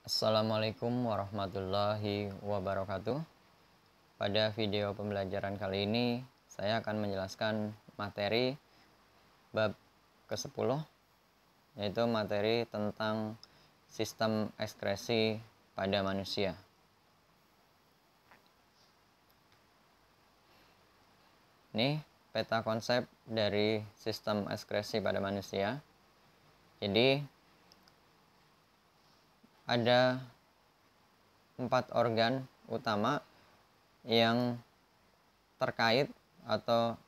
Assalamualaikum warahmatullahi wabarakatuh. Pada video pembelajaran kali ini saya akan menjelaskan materi bab ke-10, yaitu materi tentang sistem ekskresi pada manusia. Ini peta konsep dari sistem ekskresi pada manusia. Jadi ada 4 organ utama yang terkait atau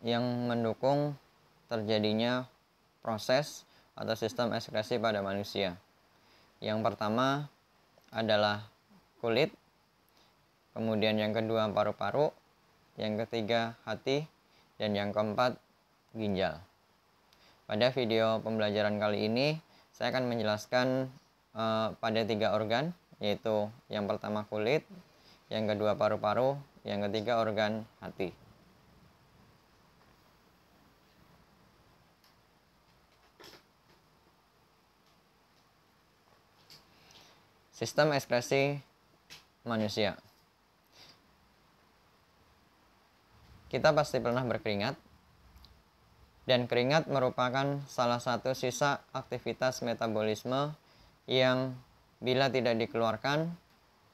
yang mendukung terjadinya proses atau sistem ekskresi pada manusia. Yang pertama adalah kulit, kemudian yang kedua paru-paru, yang ketiga hati, dan yang keempat ginjal. Pada video pembelajaran kali ini saya akan menjelaskan pada 3 organ, yaitu yang pertama kulit, yang kedua paru-paru, yang ketiga organ hati. Sistem ekskresi manusia. Kita pasti pernah berkeringat, dan keringat merupakan salah satu sisa aktivitas metabolisme yang bila tidak dikeluarkan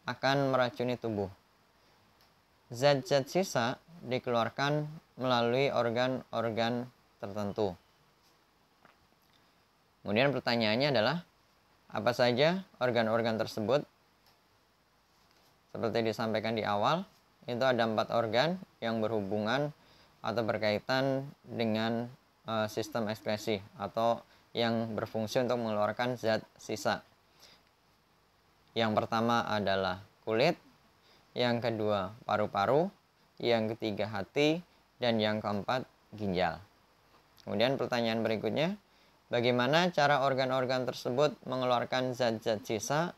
akan meracuni tubuh. Zat-zat sisa dikeluarkan melalui organ-organ tertentu. Kemudian pertanyaannya adalah, apa saja organ-organ tersebut? Seperti disampaikan di awal, itu ada 4 organ yang berhubungan atau berkaitan dengan sistem ekskresi atau yang berfungsi untuk mengeluarkan zat sisa. Yang pertama adalah kulit, yang kedua paru-paru, yang ketiga hati, dan yang keempat ginjal. Kemudian pertanyaan berikutnya, bagaimana cara organ-organ tersebut mengeluarkan zat-zat sisa?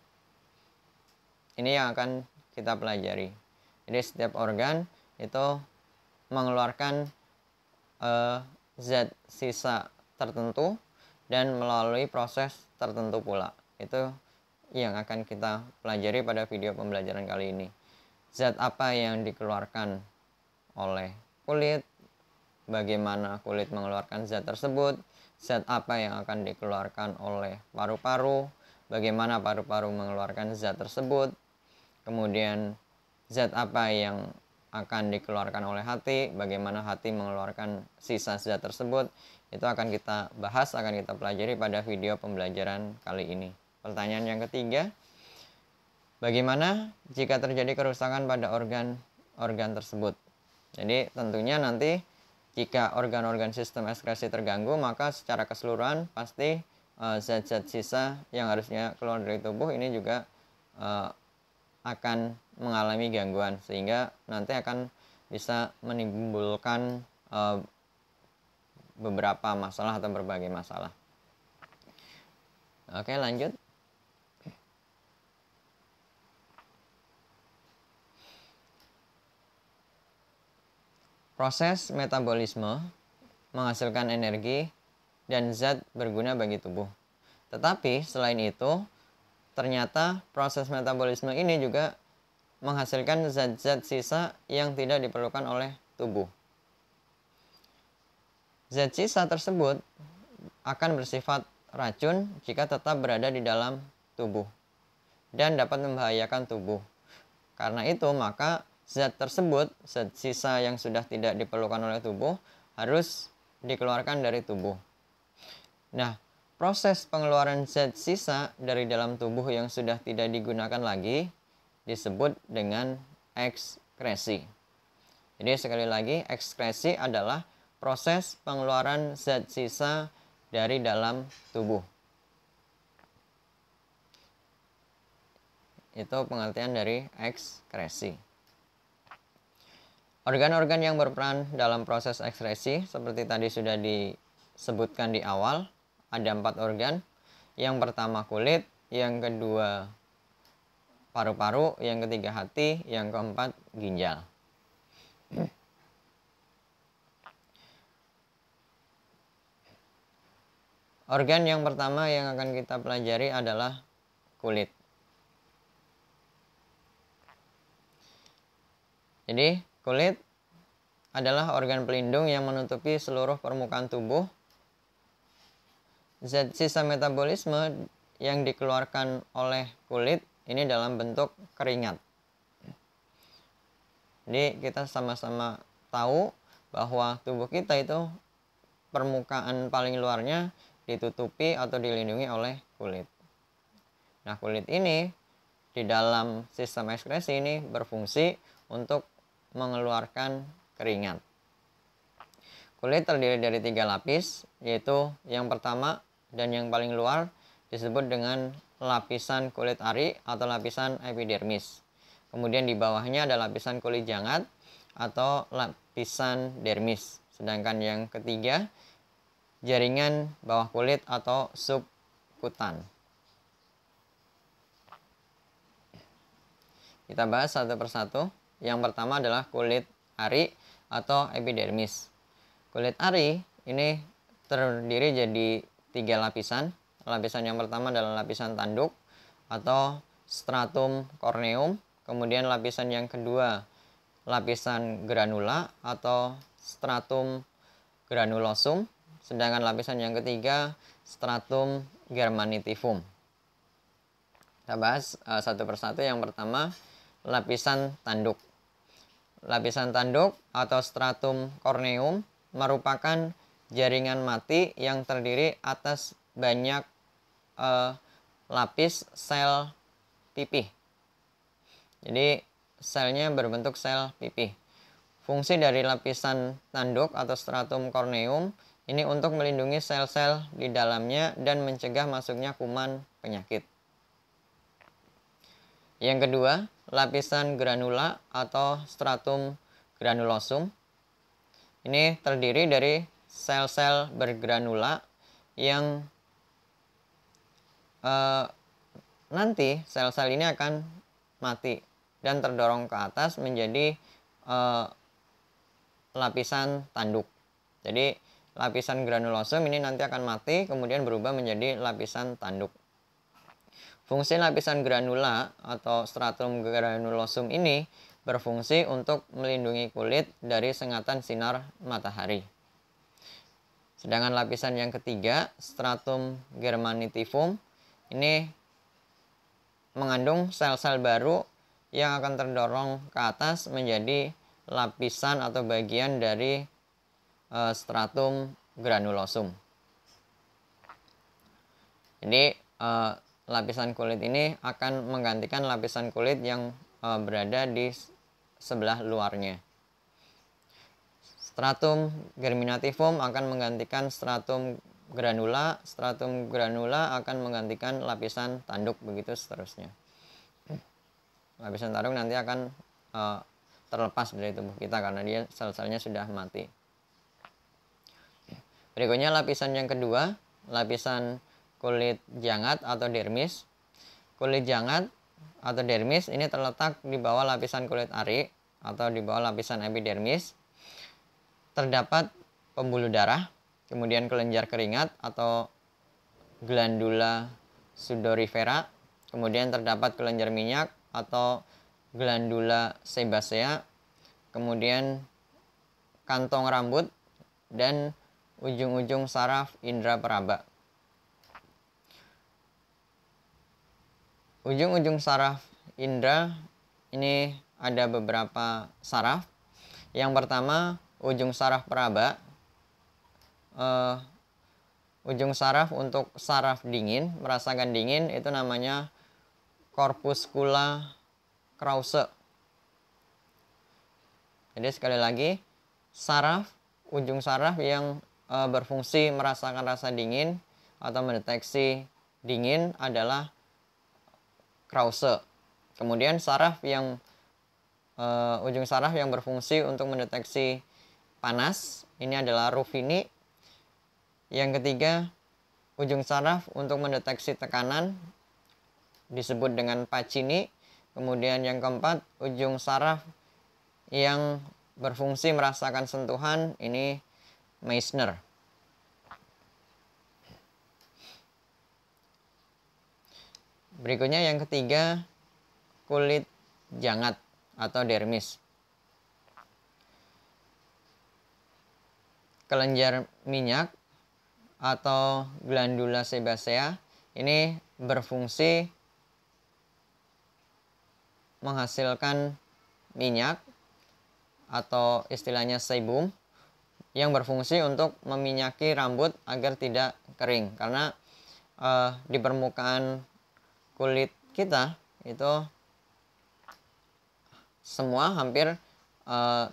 Ini yang akan kita pelajari. Jadi setiap organ itu mengeluarkan zat sisa tertentu dan melalui proses tertentu pula. Itu yang akan kita pelajari pada video pembelajaran kali ini. Zat apa yang dikeluarkan oleh kulit, bagaimana kulit mengeluarkan zat tersebut, zat apa yang akan dikeluarkan oleh paru-paru, bagaimana paru-paru mengeluarkan zat tersebut, kemudian zat apa yang akan dikeluarkan oleh hati, bagaimana hati mengeluarkan sisa zat tersebut. Itu akan kita bahas, akan kita pelajari pada video pembelajaran kali ini. Pertanyaan yang ketiga, bagaimana jika terjadi kerusakan pada organ-organ tersebut? Jadi tentunya nanti jika organ-organ sistem ekskresi terganggu, maka secara keseluruhan pasti zat-zat sisa yang harusnya keluar dari tubuh ini juga akan mengalami gangguan, sehingga nanti akan bisa menimbulkan beberapa masalah atau berbagai masalah. Oke, lanjut. Proses metabolisme menghasilkan energi dan zat berguna bagi tubuh. Tetapi selain itu, ternyata proses metabolisme ini juga menghasilkan zat-zat sisa yang tidak diperlukan oleh tubuh. Zat sisa tersebut akan bersifat racun jika tetap berada di dalam tubuh dan dapat membahayakan tubuh. Karena itu, maka zat tersebut, zat sisa yang sudah tidak diperlukan oleh tubuh, harus dikeluarkan dari tubuh. Nah, proses pengeluaran zat sisa dari dalam tubuh yang sudah tidak digunakan lagi disebut dengan ekskresi. Jadi sekali lagi, ekskresi adalah proses pengeluaran zat sisa dari dalam tubuh. Itu pengertian dari ekskresi. Organ-organ yang berperan dalam proses ekskresi seperti tadi sudah disebutkan di awal, ada 4 organ. Yang pertama kulit, yang kedua paru-paru, yang ketiga hati, yang keempat ginjal. Organ yang pertama yang akan kita pelajari adalah kulit. Jadi kulit adalah organ pelindung yang menutupi seluruh permukaan tubuh. Zat sisa metabolisme yang dikeluarkan oleh kulit ini dalam bentuk keringat. Jadi kita sama-sama tahu bahwa tubuh kita itu permukaan paling luarnya ditutupi atau dilindungi oleh kulit. Nah, kulit ini di dalam sistem ekskresi ini berfungsi untuk mengeluarkan keringat. Kulit terdiri dari 3 lapis, yaitu yang pertama dan yang paling luar disebut dengan lapisan kulit ari atau lapisan epidermis. Kemudian di bawahnya ada lapisan kulit jangat atau lapisan dermis. Sedangkan yang ketiga, jaringan bawah kulit atau subkutan. Kita bahas satu persatu. Yang pertama adalah kulit ari atau epidermis. Kulit ari ini terdiri jadi 3 lapisan. Lapisan yang pertama adalah lapisan tanduk atau stratum corneum. Kemudian lapisan yang kedua lapisan granula atau stratum granulosum. Sedangkan lapisan yang ketiga stratum germanitivum. Kita bahas satu persatu. Yang pertama lapisan tanduk. Lapisan tanduk atau stratum corneum merupakan jaringan mati yang terdiri atas banyak lapis sel pipih. Jadi selnya berbentuk sel pipih. Fungsi dari lapisan tanduk atau stratum corneum ini untuk melindungi sel-sel di dalamnya dan mencegah masuknya kuman penyakit. Yang kedua, lapisan granula atau stratum granulosum. Ini terdiri dari sel-sel bergranula yang nanti sel-sel ini akan mati dan terdorong ke atas menjadi lapisan tanduk. Jadi lapisan granulosum ini nanti akan mati kemudian berubah menjadi lapisan tanduk. Fungsi lapisan granula atau stratum granulosum ini berfungsi untuk melindungi kulit dari sengatan sinar matahari. Sedangkan lapisan yang ketiga, stratum germanitivum, ini mengandung sel-sel baru yang akan terdorong ke atas menjadi lapisan atau bagian dari stratum granulosum. Jadi lapisan kulit ini akan menggantikan lapisan kulit yang berada di sebelah luarnya. Stratum germinativum akan menggantikan stratum granula akan menggantikan lapisan tanduk, begitu seterusnya. Lapisan tanduk nanti akan terlepas dari tubuh kita karena dia sel-selnya sudah mati. Berikutnya lapisan yang kedua, lapisan kulit jangat atau dermis. Kulit jangat atau dermis ini terletak di bawah lapisan kulit ari atau di bawah lapisan epidermis. Terdapat pembuluh darah, kemudian kelenjar keringat atau glandula sudorifera, kemudian terdapat kelenjar minyak atau glandula sebacea, kemudian kantong rambut dan ujung-ujung saraf indera peraba. Ujung-ujung saraf indera ini ada beberapa saraf. Yang pertama ujung saraf peraba. Ujung saraf untuk saraf dingin, merasakan dingin, itu namanya corpuscula Krause. Jadi sekali lagi, ujung saraf yang berfungsi merasakan rasa dingin atau mendeteksi dingin adalah Krause. Kemudian ujung saraf yang berfungsi untuk mendeteksi panas ini adalah Ruffini. Yang ketiga, ujung saraf untuk mendeteksi tekanan disebut dengan Pacini. Kemudian yang keempat, ujung saraf yang berfungsi merasakan sentuhan ini Meissner. Berikutnya yang ketiga, kulit jangat atau dermis. Kelenjar minyak atau glandula sebasea ini berfungsi menghasilkan minyak atau istilahnya sebum yang berfungsi untuk meminyaki rambut agar tidak kering, karena di permukaan kulit kita itu semua hampir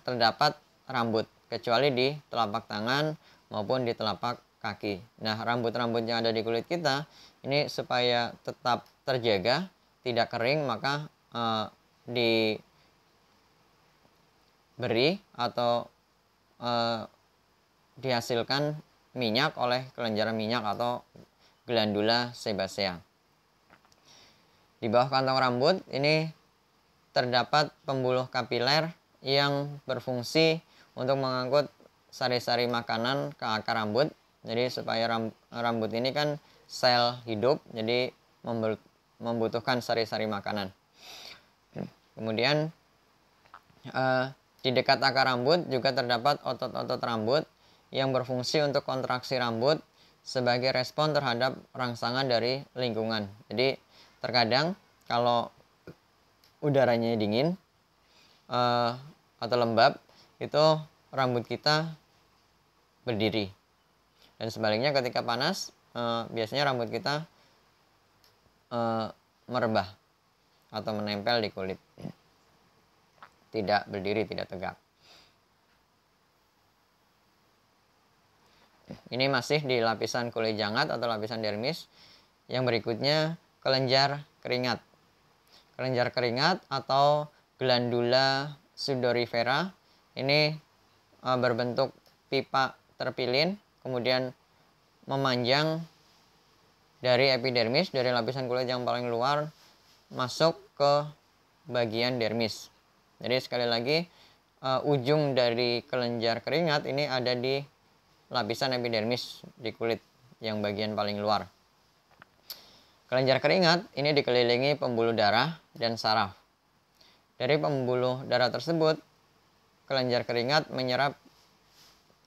terdapat rambut, kecuali di telapak tangan maupun di telapak kaki. Nah, rambut-rambut yang ada di kulit kita ini supaya tetap terjaga, tidak kering, maka diberi atau dihasilkan minyak oleh kelenjar minyak atau glandula sebasea. Di bawah kantong rambut ini terdapat pembuluh kapiler yang berfungsi untuk mengangkut sari-sari makanan ke akar rambut. Jadi supaya rambut ini kan sel hidup, jadi membutuhkan sari-sari makanan. Kemudian di dekat akar rambut juga terdapat otot-otot rambut yang berfungsi untuk kontraksi rambut sebagai respon terhadap rangsangan dari lingkungan. Jadi terkadang kalau udaranya dingin atau lembab, itu rambut kita berdiri. Dan sebaliknya ketika panas, biasanya rambut kita merebah atau menempel di kulit, tidak berdiri, tidak tegak. Ini masih di lapisan kulit jangat atau lapisan dermis. Yang berikutnya, kelenjar keringat. Kelenjar keringat atau glandula sudorifera ini berbentuk pipa terpilin, kemudian memanjang dari epidermis, dari lapisan kulit yang paling luar masuk ke bagian dermis. Jadi sekali lagi, ujung dari kelenjar keringat ini ada di lapisan epidermis di kulit yang bagian paling luar. Kelenjar keringat ini dikelilingi pembuluh darah dan saraf. Dari pembuluh darah tersebut, kelenjar keringat menyerap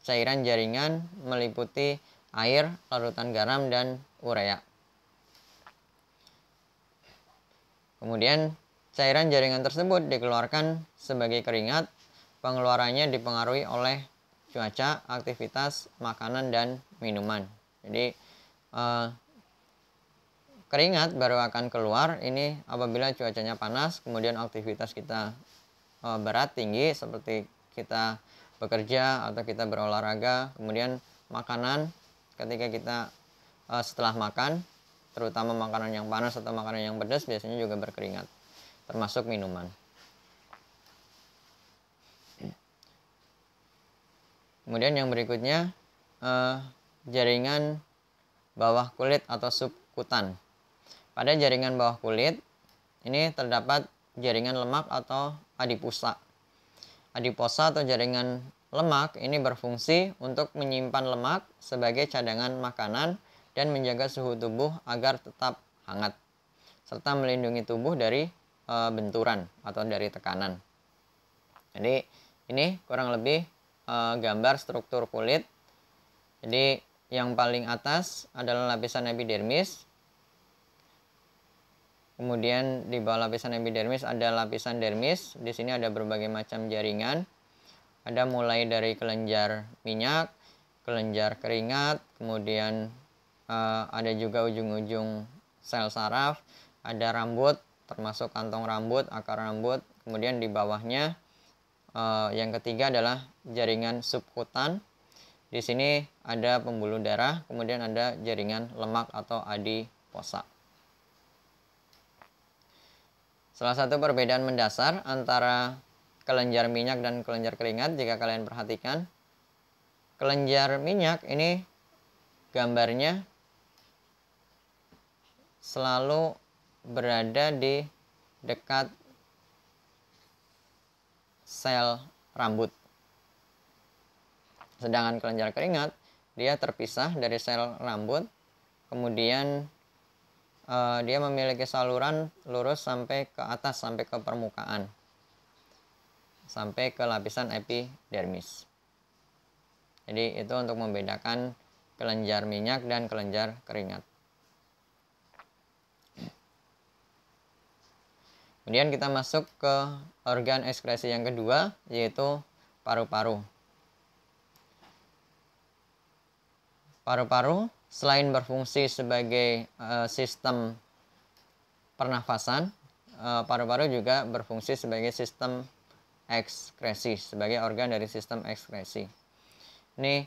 cairan jaringan meliputi air, larutan garam, dan urea. Kemudian cairan jaringan tersebut dikeluarkan sebagai keringat. Pengeluarannya dipengaruhi oleh cuaca, aktivitas, makanan, dan minuman. Jadi keringat baru akan keluar ini apabila cuacanya panas, kemudian aktivitas kita berat, tinggi, seperti kita bekerja atau kita berolahraga. Kemudian makanan, ketika kita setelah makan, terutama makanan yang panas atau makanan yang pedas, biasanya juga berkeringat, termasuk minuman. Kemudian yang berikutnya, jaringan bawah kulit atau subkutan. Pada jaringan bawah kulit ini terdapat jaringan lemak atau adiposa. Adiposa atau jaringan lemak ini berfungsi untuk menyimpan lemak sebagai cadangan makanan dan menjaga suhu tubuh agar tetap hangat, serta melindungi tubuh dari benturan atau dari tekanan. Jadi ini kurang lebih gambar struktur kulit. Jadi yang paling atas adalah lapisan epidermis. Kemudian di bawah lapisan epidermis ada lapisan dermis. Di sini ada berbagai macam jaringan. Ada mulai dari kelenjar minyak, kelenjar keringat, kemudian ada juga ujung-ujung sel saraf, ada rambut, termasuk kantong rambut, akar rambut. Kemudian di bawahnya yang ketiga adalah jaringan subkutan. Di sini ada pembuluh darah, kemudian ada jaringan lemak atau adiposa. Salah satu perbedaan mendasar antara kelenjar minyak dan kelenjar keringat, jika kalian perhatikan, kelenjar minyak ini gambarnya selalu berada di dekat sel rambut. Sedangkan kelenjar keringat dia terpisah dari sel rambut, kemudian dia memiliki saluran lurus sampai ke atas, sampai ke permukaan, sampai ke lapisan epidermis. Jadi itu untuk membedakan kelenjar minyak dan kelenjar keringat. Kemudian kita masuk ke organ ekskresi yang kedua, yaitu paru-paru. Paru-paru selain berfungsi sebagai sistem pernafasan, paru-paru juga berfungsi sebagai sistem ekskresi, sebagai organ dari sistem ekskresi. Ini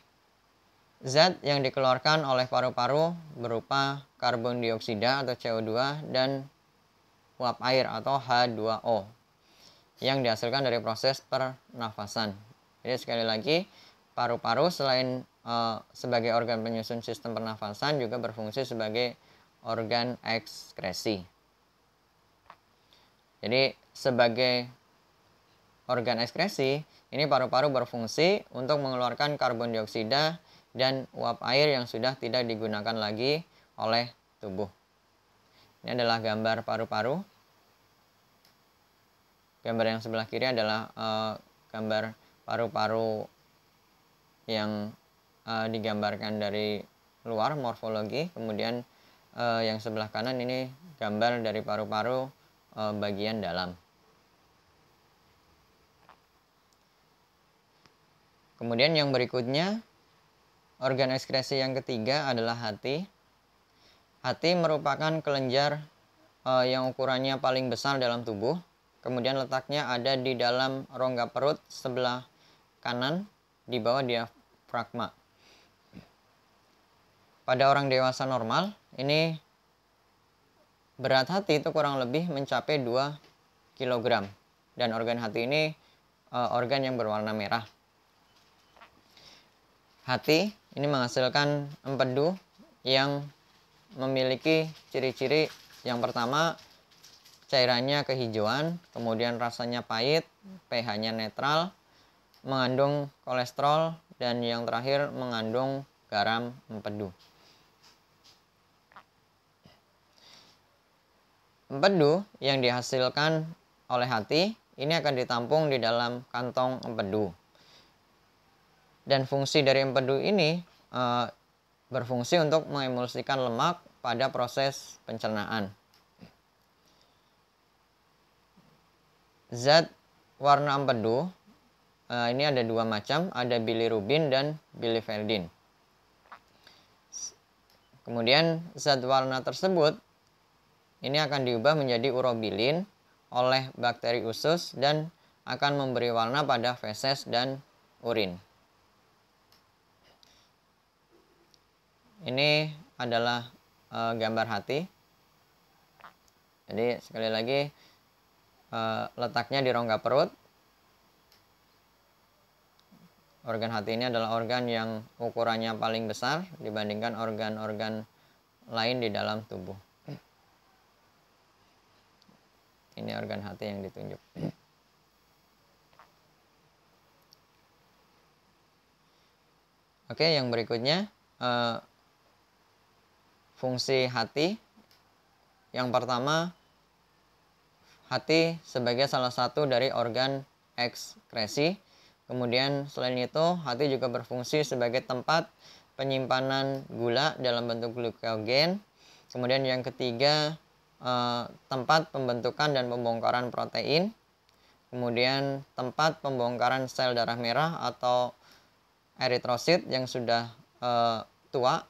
zat yang dikeluarkan oleh paru-paru berupa karbon dioksida atau CO2 dan uap air atau H2O yang dihasilkan dari proses pernafasan. Jadi sekali lagi, paru-paru selain sebagai organ penyusun sistem pernafasan juga berfungsi sebagai organ ekskresi. Jadi sebagai organ ekskresi, ini paru-paru berfungsi untuk mengeluarkan karbon dioksida dan uap air yang sudah tidak digunakan lagi oleh tubuh. Ini adalah gambar paru-paru. Gambar yang sebelah kiri adalah gambar paru-paru yang digambarkan dari luar, morfologi. Kemudian yang sebelah kanan ini gambar dari paru-paru bagian dalam. Kemudian yang berikutnya, organ ekskresi yang ketiga adalah hati. Hati merupakan kelenjar yang ukurannya paling besar dalam tubuh. Kemudian letaknya ada di dalam rongga perut sebelah kanan di bawah diafragma. Pada orang dewasa normal, ini berat hati itu kurang lebih mencapai 2 kg. Dan organ hati ini organ yang berwarna merah. Hati ini menghasilkan empedu yang memiliki ciri-ciri yang pertama, cairannya kehijauan, kemudian rasanya pahit, pH-nya netral, mengandung kolesterol, dan yang terakhir mengandung garam empedu. Empedu yang dihasilkan oleh hati ini akan ditampung di dalam kantong empedu. Dan fungsi dari empedu ini berfungsi untuk mengemulsikan lemak pada proses pencernaan. Zat warna empedu ini ada dua macam, ada bilirubin dan biliverdin. Kemudian zat warna tersebut ini akan diubah menjadi urobilin oleh bakteri usus dan akan memberi warna pada feses dan urin. Ini adalah gambar hati. Jadi sekali lagi letaknya di rongga perut. Organ hati ini adalah organ yang ukurannya paling besar dibandingkan organ-organ lain di dalam tubuh. Ini organ hati yang ditunjuk. Oke, yang berikutnya fungsi hati. Yang pertama, hati sebagai salah satu dari organ ekskresi. Kemudian selain itu, hati juga berfungsi sebagai tempat penyimpanan gula dalam bentuk glukogen. Kemudian yang ketiga, tempat pembentukan dan pembongkaran protein. Kemudian tempat pembongkaran sel darah merah atau eritrosit yang sudah tua.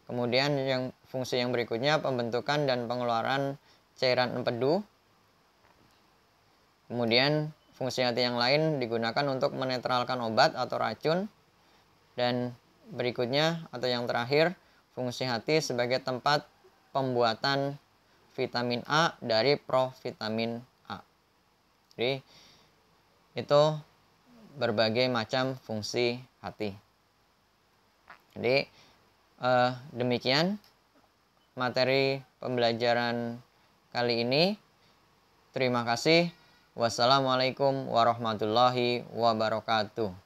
Kemudian yang fungsi yang berikutnya, pembentukan dan pengeluaran cairan empedu. Kemudian fungsi hati yang lain digunakan untuk menetralkan obat atau racun. Dan berikutnya atau yang terakhir, fungsi hati sebagai tempat pembuatan vitamin A dari provitamin A. Jadi itu berbagai macam fungsi hati. Jadi demikian materi pembelajaran kali ini. Terima kasih. Wassalamualaikum warahmatullahi wabarakatuh.